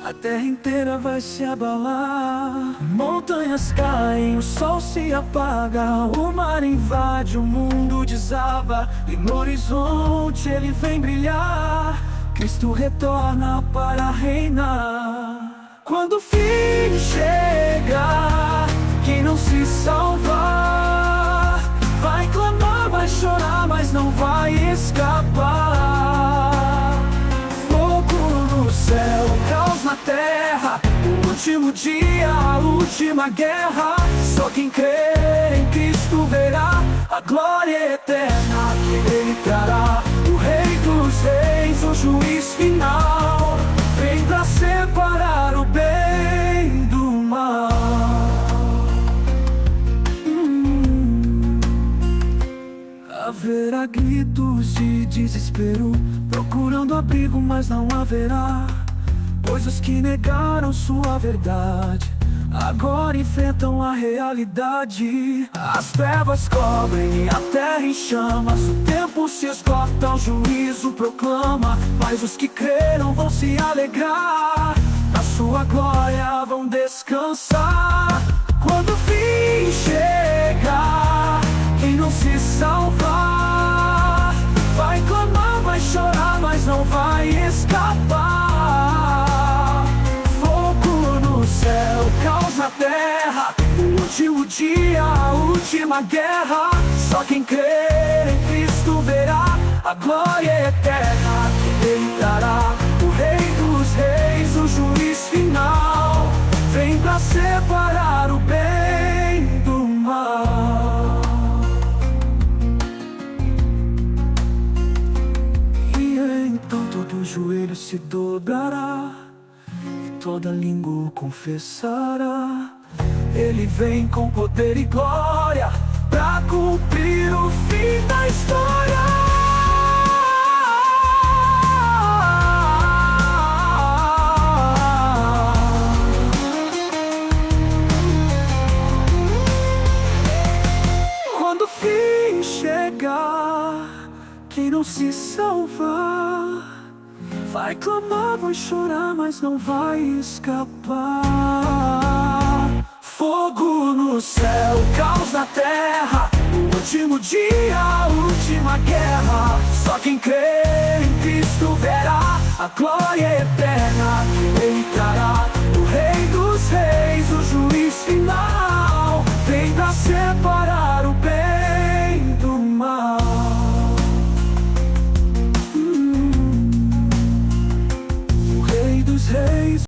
a terra inteira vai se abalar. Montanhas caem, o sol se apaga, o mar invade, o mundo desaba, e no horizonte ele vem brilhar. Cristo retorna para reinar. Quando o fim chega, quem não se salvar vai clamar, vai chorar, mas não vai escapar. Fogo no céu, caos na terra, o último dia, a última guerra. Só quem crê em Cristo verá a glória eterna que Ele trará. O Rei dos Reis, o juiz final, vem pra separar o bem do mal. Haverá gritos de desespero, procurando abrigo, mas não haverá, pois os que negaram sua verdade agora enfrentam a realidade. As trevas cobrem e a terra em chamas, o tempo se esgota, o juízo proclama, mas os que creram vão se alegrar, na sua glória vão descansar. Quando o fim chegar, quem não se salvar vai clamar, vai chorar, mas não vai escapar. Fogo no céu, caos na terra, o último dia, a última guerra. Só quem crer em Cristo verá a glória eterna que Ele trará. O Rei dos Reis, o juiz final, vem pra separar o bem do mal. E então todo joelho se dobrará e toda língua o confessará. Ele vem com poder e glória pra cumprir o fim da história. Quando o fim chegar, quem não se salvar vai clamar, vai chorar, mas não vai escapar. Fogo no céu, caos na terra, o último dia, a última guerra. Só quem crê em Cristo verá a glória eterna que